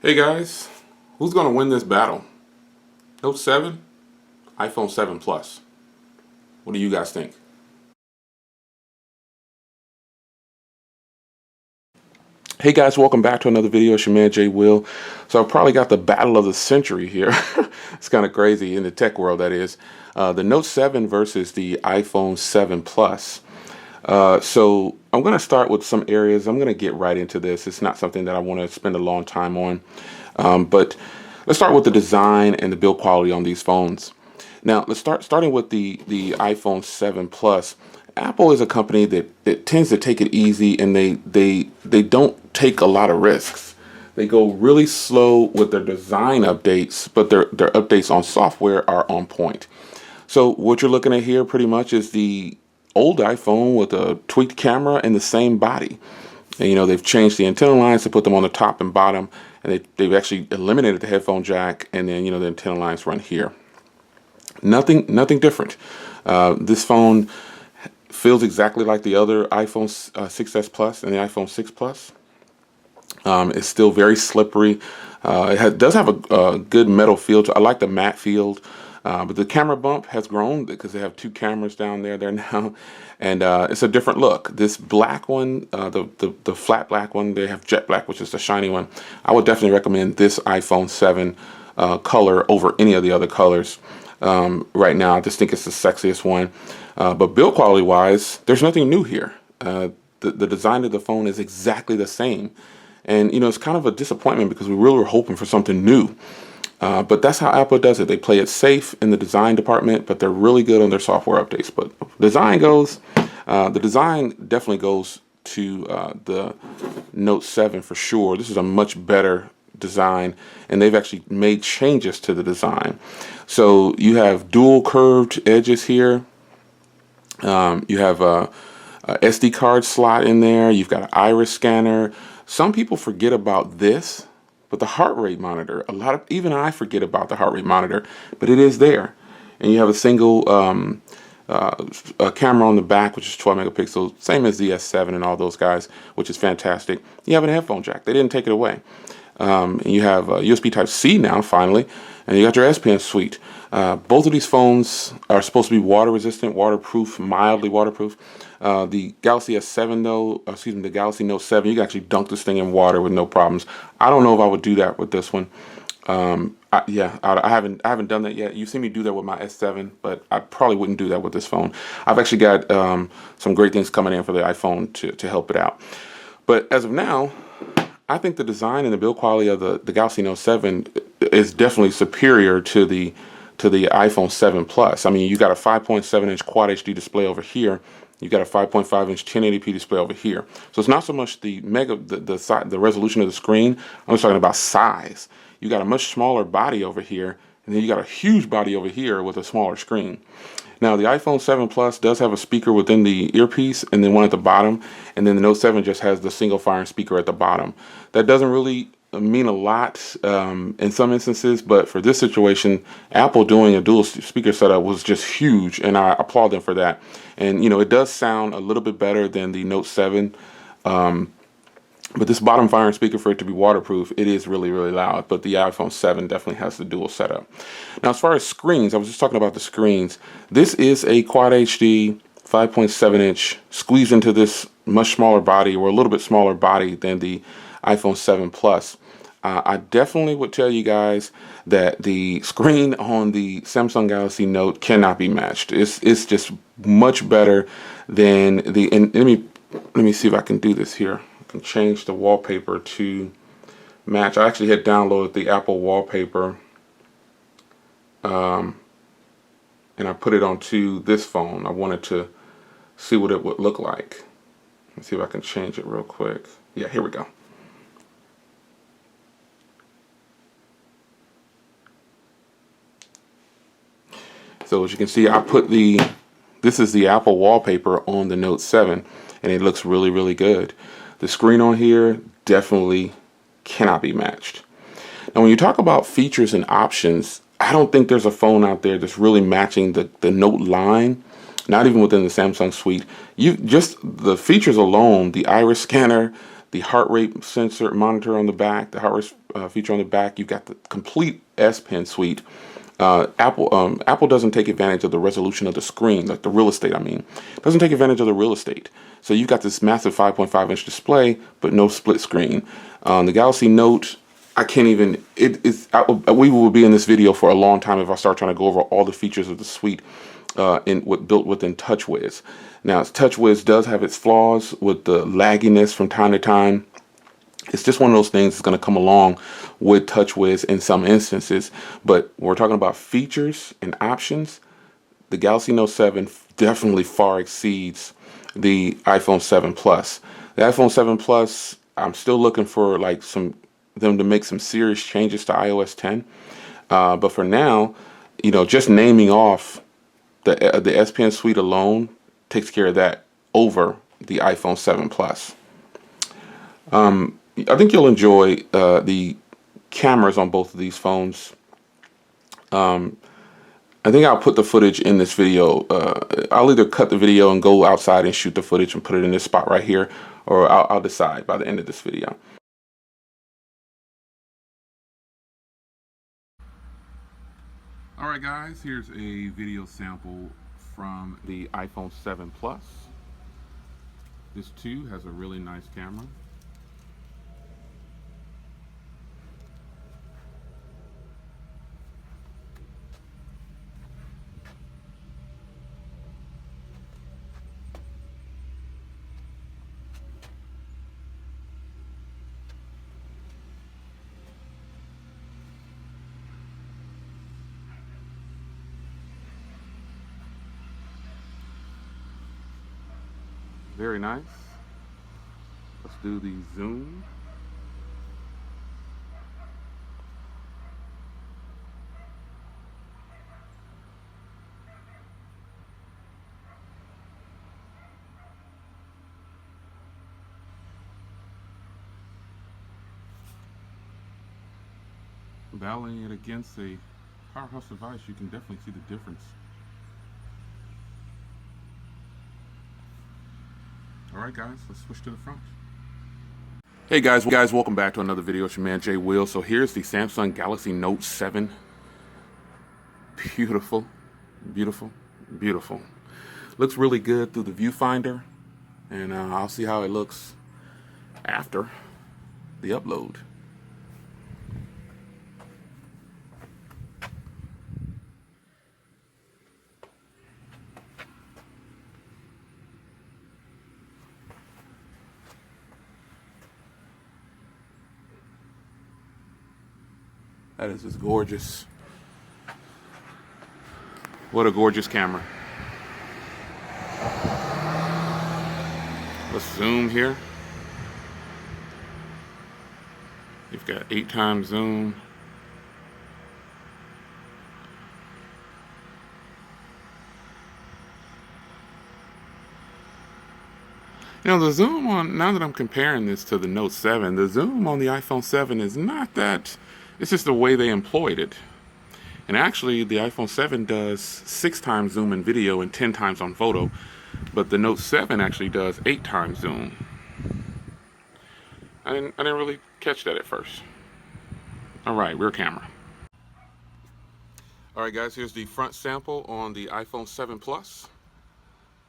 Hey guys, who's going to win this battle? Note 7, iPhone 7 Plus. What do you guys think? Hey guys, welcome back to another video. It's your man Jay Will. So I've probably got the battle of the century here. It's kind of crazy in the tech world, that is. The Note 7 versus the iPhone 7 Plus. So I'm going to start with some areas. I'm going to get right into this. It's not something that I want to spend a long time on. But let's start with the design and the build quality on these phones. Now, starting with the iPhone 7 Plus. Apple is a company that tends to take it easy, and they don't take a lot of risks. They go really slow with their design updates, but their updates on software are on point. So what you're looking at here pretty much is the old iPhone with a tweaked camera and the same body. And, they've changed the antenna lines to put them on the top and bottom, and they've actually eliminated the headphone jack, and then, the antenna lines run here. Nothing different. This phone feels exactly like the other iPhone 6s Plus and the iPhone 6 Plus. It's still very slippery. It does have a good metal feel to it. I like the matte feel, but the camera bump has grown because they have two cameras down there now, and it's a different look. This black one, the flat black one, they have jet black, which is the shiny one. I would definitely recommend this iPhone 7 color over any of the other colors. Right now, I just think it's the sexiest one. But build quality wise, there's nothing new here. The design of the phone is exactly the same. And, it's kind of a disappointment because we really were hoping for something new. But that's how Apple does it. They play it safe in the design department, but they're really good on their software updates. But design goes, the design definitely goes to the Note 7 for sure. This is a much better design, and they've actually made changes to the design. So you have dual curved edges here. You have a SD card slot in there. You've got an iris scanner. Some people forget about this, but the heart rate monitor, even I forget about the heart rate monitor, but it is there. And you have a single a camera on the back, which is 12 megapixels, same as the S7 and all those guys, which is fantastic. You have a headphone jack. They didn't take it away. And you have USB Type-C now, finally, and you got your S Pen suite. Both of these phones are supposed to be water resistant, waterproof, mildly waterproof. The Galaxy S7 though, the Galaxy Note 7, you can actually dunk this thing in water with no problems. I don't know if I would do that with this one. I haven't done that yet. You've seen me do that with my S7, but I probably wouldn't do that with this phone. I've actually got some great things coming in for the iPhone to help it out. But as of now, I think the design and the build quality of the Galaxy Note 7 is definitely superior to the iPhone 7 Plus. I mean, you got a 5.7-inch Quad HD display over here. You got a 5.5-inch 1080p display over here. So it's not so much the resolution of the screen. I'm just talking about size. You got a much smaller body over here, and then you got a huge body over here with a smaller screen. Now, the iPhone 7 Plus does have a speaker within the earpiece and then one at the bottom, and then the Note 7 just has the single firing speaker at the bottom. That doesn't really mean a lot in some instances, but for this situation, Apple doing a dual speaker setup was just huge, and I applaud them for that. And, it does sound a little bit better than the Note 7. But this bottom firing speaker, for it to be waterproof, it is really, really loud. But the iPhone 7 definitely has the dual setup. Now, as far as screens, I was just talking about the screens. This is a Quad HD 5.7-inch squeezed into this much smaller body, or a little bit smaller body than the iPhone 7 Plus. I definitely would tell you guys that the screen on the Samsung Galaxy Note cannot be matched. It's just much better than the. And let me see if I can do this here. Can change the wallpaper to match. I actually had downloaded the Apple wallpaper and I put it onto this phone. I wanted to see what it would look like. Let's see if I can change it real quick. Yeah, here we go. So as you can see, I put this is the Apple wallpaper on the Note 7, and it looks really, really good. The screen on here definitely cannot be matched. Now, when you talk about features and options, I don't think there's a phone out there that's really matching the Note line, not even within the Samsung suite. Just the features alone, the iris scanner, the heart rate sensor monitor on the back, the heart rate feature on the back. You've got the complete S Pen suite. Apple doesn't take advantage of the resolution of the screen, like the real estate. I mean, doesn't take advantage of the real estate. So you've got this massive 5.5-inch display, but no split screen. The Galaxy Note, I can't even. We will be in this video for a long time if I start trying to go over all the features of the suite built within TouchWiz. Now, TouchWiz does have its flaws with the lagginess from time to time. It's just one of those things that's going to come along with TouchWiz in some instances. But when we're talking about features and options, the Galaxy Note 7 definitely far exceeds the iPhone 7 Plus. The iPhone 7 Plus, I'm still looking for like them to make some serious changes to iOS 10. But for now, just naming off the S Pen suite alone takes care of that over the iPhone 7 Plus. I think you'll enjoy the cameras on both of these phones. I think I'll put the footage in this video. I'll either cut the video and go outside and shoot the footage and put it in this spot right here, or I'll decide by the end of this video. All right, guys, here's a video sample from the iPhone 7 Plus. This too has a really nice camera. Very nice. Let's do the zoom. Battling it against a powerhouse device, you can definitely see the difference. Alright guys, let's switch to the front. Hey guys, welcome back to another video. It's your man Jay Will. So here's the Samsung Galaxy Note 7. Beautiful, beautiful, beautiful. Looks really good through the viewfinder, and I'll see how it looks after the upload. That is just gorgeous. What a gorgeous camera. Let's zoom here. You've got 8x zoom. The zoom on, now that I'm comparing this to the Note 7, the zoom on the iPhone 7 is not that. It's just the way they employed it. And actually, the iPhone 7 does 6x zoom in video and 10x on photo, but the Note 7 actually does 8x zoom. I didn't really catch that at first. All right, rear camera. All right, guys, here's the front sample on the iPhone 7 Plus,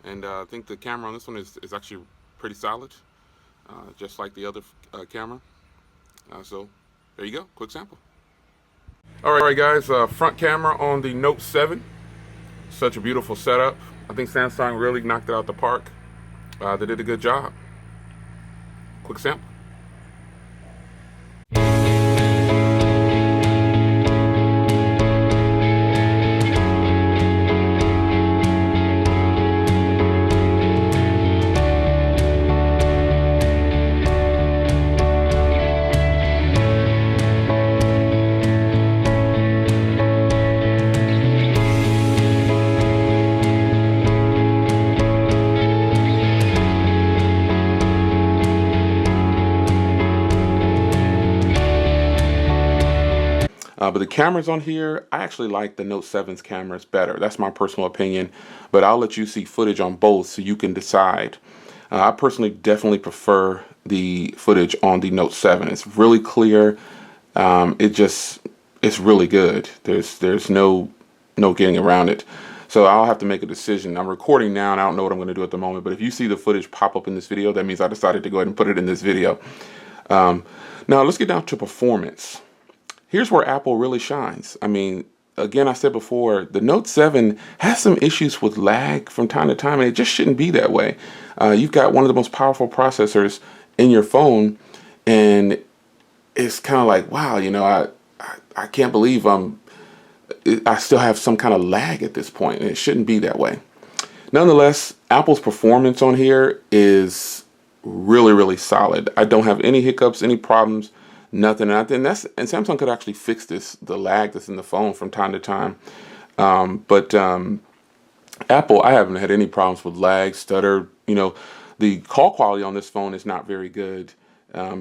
and I think the camera on this one is actually pretty solid, just like the other camera. So there you go, quick sample. All right, guys, front camera on the Note 7. Such a beautiful setup. I think Samsung really knocked it out the park. They did a good job. Quick sample. But the cameras on here, I actually like the Note 7's cameras better. That's my personal opinion, but I'll let you see footage on both so you can decide. I personally definitely prefer the footage on the Note 7. It's really clear. It's really good. There's no getting around it. So I'll have to make a decision. I'm recording now and I don't know what I'm going to do at the moment, but if you see the footage pop up in this video, that means I decided to go ahead and put it in this video. Now let's get down to performance. Here's where Apple really shines. I mean, again, I said before, the Note 7 has some issues with lag from time to time, and it just shouldn't be that way. You've got one of the most powerful processors in your phone, and it's kind of like, wow, you know, I can't believe I still have some kind of lag at this point, and it shouldn't be that way. Nonetheless, Apple's performance on here is really, really solid. I don't have any hiccups, any problems, nothing. And Samsung could actually fix the lag that's in the phone from time to time. But Apple, I haven't had any problems with lag, stutter. You know, the call quality on this phone is not very good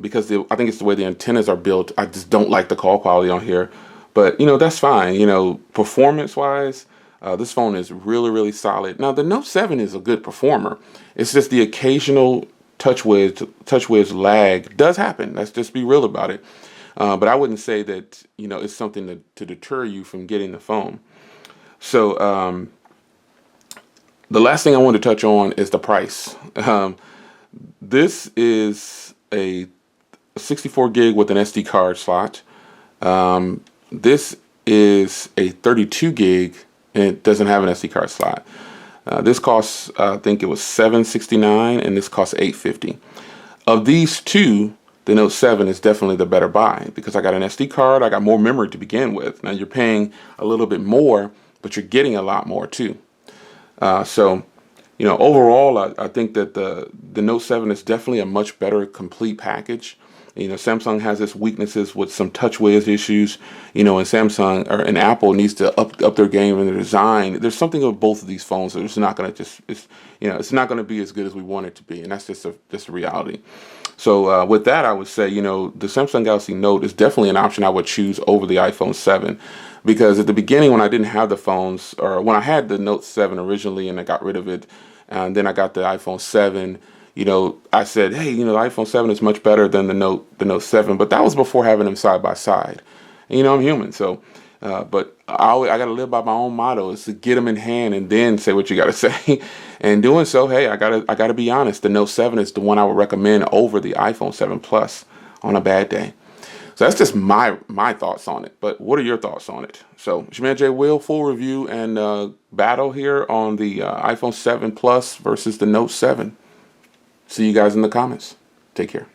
because I think it's the way the antennas are built. I just don't like the call quality on here. But, you know, that's fine. You know, performance-wise, this phone is really, really solid. Now, the Note 7 is a good performer. It's just the occasional TouchWiz lag does happen. Let's just be real about it. But I wouldn't say that, you know, it's something to deter you from getting the phone. So the last thing I want to touch on is the price. This is a 64 gig with an SD card slot. This is a 32 gig and it doesn't have an SD card slot. This costs, I think it was $769, and this costs $850. Of these two, the Note 7 is definitely the better buy because I got an SD card, I got more memory to begin with. Now you're paying a little bit more, but you're getting a lot more too. So, you know, overall, I think that the Note 7 is definitely a much better complete package. You know, Samsung has its weaknesses with some TouchWiz issues, you know, and Apple needs to up their game in the design. There's something of both of these phones that it's not going to it's not going to be as good as we want it to be. And that's just a reality. So with that, I would say, you know, the Samsung Galaxy Note is definitely an option I would choose over the iPhone 7 because at the beginning when I didn't have the phones, or when I had the Note 7 originally and I got rid of it, and then I got the iPhone 7, you know, I said, hey, you know, the iPhone 7 is much better than the Note 7, but that was before having them side by side. And, you know, I'm human, so, but I got to live by my own motto is to get them in hand and then say what you got to say. And doing so, hey, I gotta be honest, the Note 7 is the one I would recommend over the iPhone 7 Plus on a bad day. So that's just my thoughts on it. But what are your thoughts on it? So it's your man Jay Will, full review and battle here on the iPhone 7 Plus versus the Note 7. See you guys in the comments. Take care.